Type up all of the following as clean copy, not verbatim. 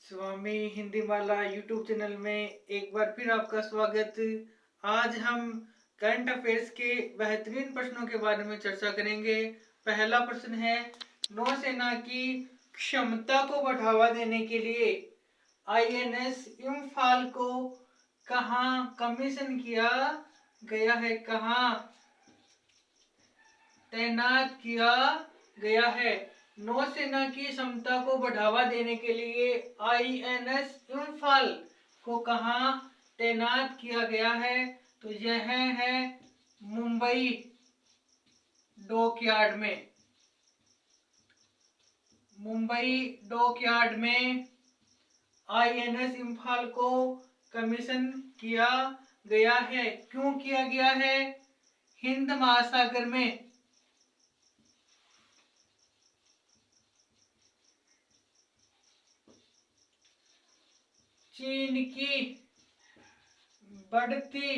स्वामी हिंदी माला YouTube channel में एक बार फिर आपका स्वागत। आज हम करंट अफेयर्स के बेहतरीन प्रश्नों के बारे में चर्चा करेंगे। पहला प्रश्न है, नौसेना की क्षमता को बढ़ावा देने के लिए आईएनएस इम्फाल को कहाँ कमीशन किया गया है, कहाँ तैनात किया गया है। नौसेना की क्षमता को बढ़ावा देने के लिए आईएनएस इम्फाल को कहाँ तैनात किया गया है, तो यह है मुंबई डॉकयार्ड में। मुंबई डॉकयार्ड में आईएनएस इम्फाल को कमीशन किया गया है। क्यों किया गया है? हिंद महासागर में चीन की बढ़ती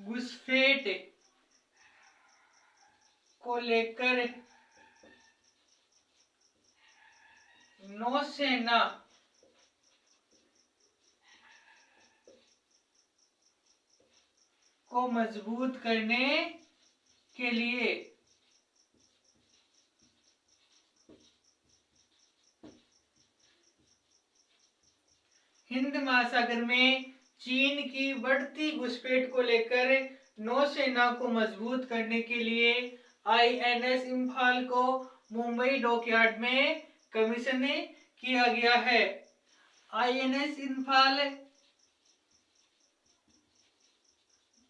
घुसपैठ को लेकर नौसेना को मजबूत करने के लिए हिंद महासागर में चीन की बढ़ती घुसपैठ को लेकर नौसेना को मजबूत करने के लिए आईएनएस इम्फाल को मुंबई डॉकयार्ड में कमीशन किया गया है। आईएनएस इम्फाल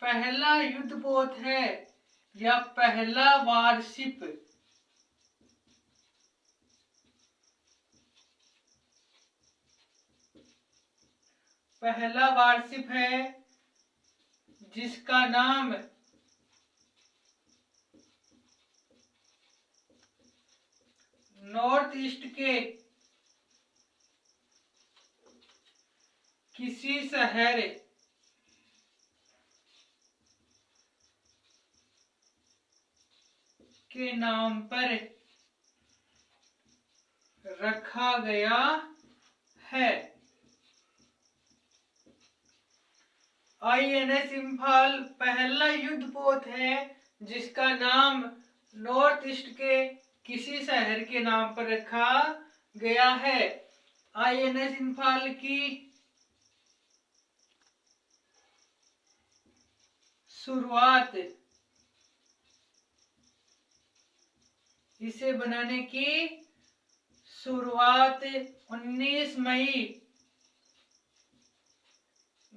पहला युद्धपोत है या पहला वारशिप? पहला वारशिप है जिसका नाम नॉर्थ ईस्ट के किसी शहर के नाम पर रखा गया है। आईएनएस इम्फाल पहला युद्धपोत है जिसका नाम नॉर्थ ईस्ट के किसी शहर के नाम पर रखा गया है। आईएनएस इम्फाल की शुरुआत, इसे बनाने की शुरुआत 19 मई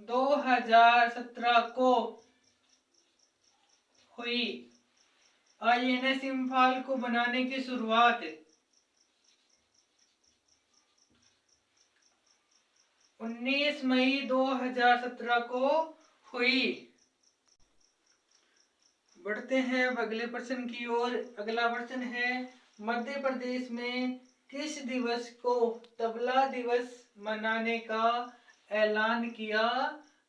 2017 को हुई। आईएनएस इम्फाल को बनाने की शुरुआत 19 मई 2017 को हुई। बढ़ते हैं अब अगले प्रश्न की ओर। अगला प्रश्न है, मध्य प्रदेश में किस दिवस को तबला दिवस मनाने का ऐलान किया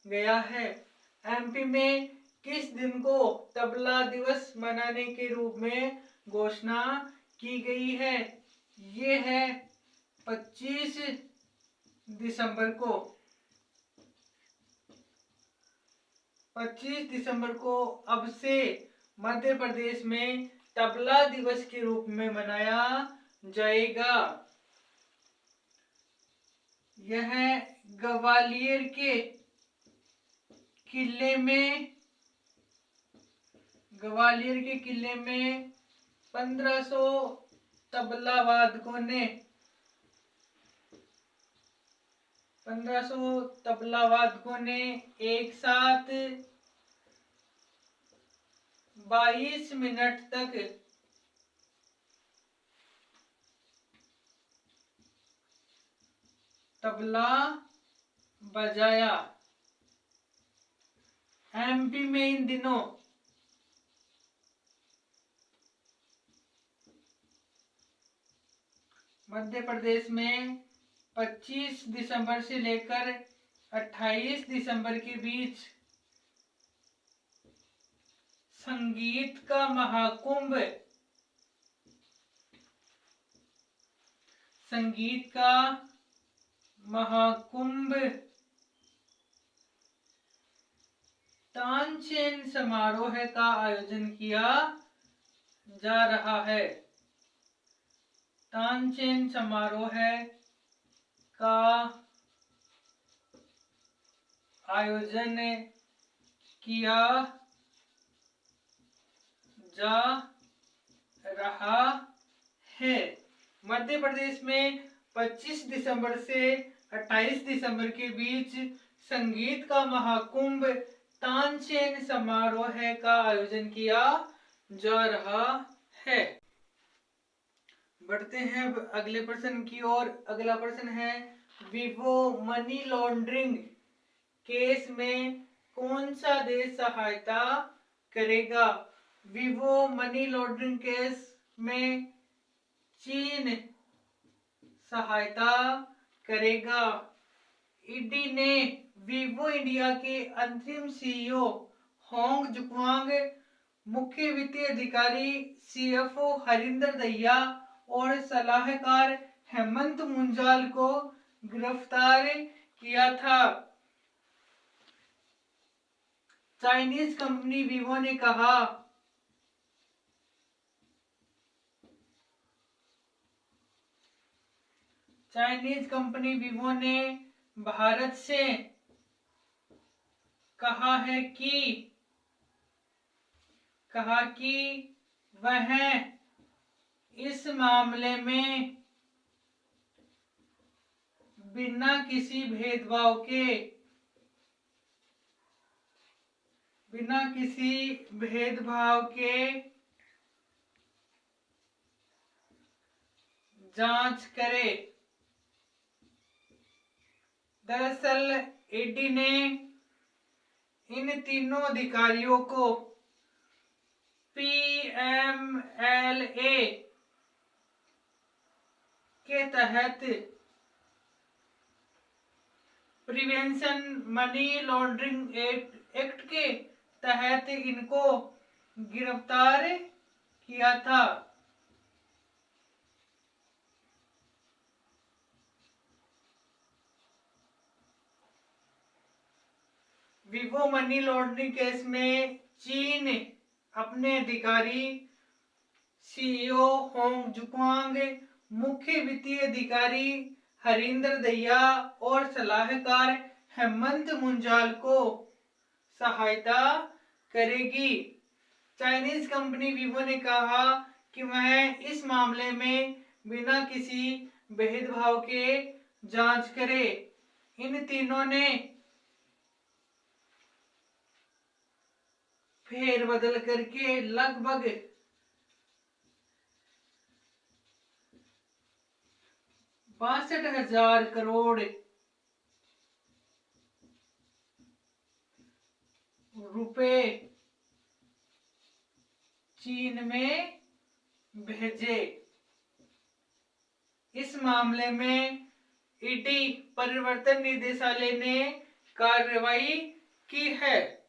गया है? एमपी में किस दिन को तबला दिवस मनाने के रूप में घोषणा की गई है? ये है 25 दिसंबर को। 25 दिसंबर को अब से मध्य प्रदेश में तबला दिवस के रूप में मनाया जाएगा। यह ग्वालियर के किले में 1500 तबला वादकों ने एक साथ 22 मिनट तक तबला बजाया। एमपी में इन दिनों मध्य प्रदेश में 25 दिसंबर से लेकर 28 दिसंबर के बीच संगीत का महाकुंभ संगीत का महाकुंभ तानसेन समारोह का आयोजन किया जा रहा है। तानसेन समारोह का आयोजन किया जा रहा है। मध्य प्रदेश में 25 दिसंबर से 28 दिसंबर के बीच संगीत का महाकुंभ तानसेन समारोह का आयोजन किया जा रहा है। बढ़ते हैं अब अगले प्रश्न की ओर। अगला प्रश्न है, विवो मनी लॉन्ड्रिंग केस में कौन सा देश सहायता करेगा? विवो मनी लॉन्ड्रिंग केस में चीन सहायता करेगा। ईडी ने विवो इंडिया के अंतरिम सीईओ होंग जुक्वांग, मुख्य वित्तीय अधिकारी सीएफओ हरिंदर दहिया और सलाहकार हेमंत मुंजाल को गिरफ्तार किया था। चाइनीज कंपनी विवो ने कहा, चाइनीज कंपनी विवो ने भारत से कहा कि वह इस मामले में बिना किसी भेदभाव के जांच करे। दरअसल ईडी ने इन तीनों अधिकारियों को पीएमएलए के तहत प्रिवेंशन मनी लॉन्ड्रिंग एक्ट के तहत इनको गिरफ्तार किया था। विवो मनी लॉन्ड्रिंग केस में चीन अपने अधिकारी सीईओ होंग जुक्वांग, मुख्य वित्तीय अधिकारी हरिंदर दहिया और सलाहकार हेमंत मुंजाल को सहायता करेगी। चाइनीज कंपनी विवो ने कहा कि वह इस मामले में बिना किसी भेदभाव के जांच करे। इन तीनों ने फेरबदल करके लगभग 62,000 करोड़ रुपए चीन में भेजे। इस मामले में ईडी परिवर्तन निदेशालय ने कार्रवाई की है।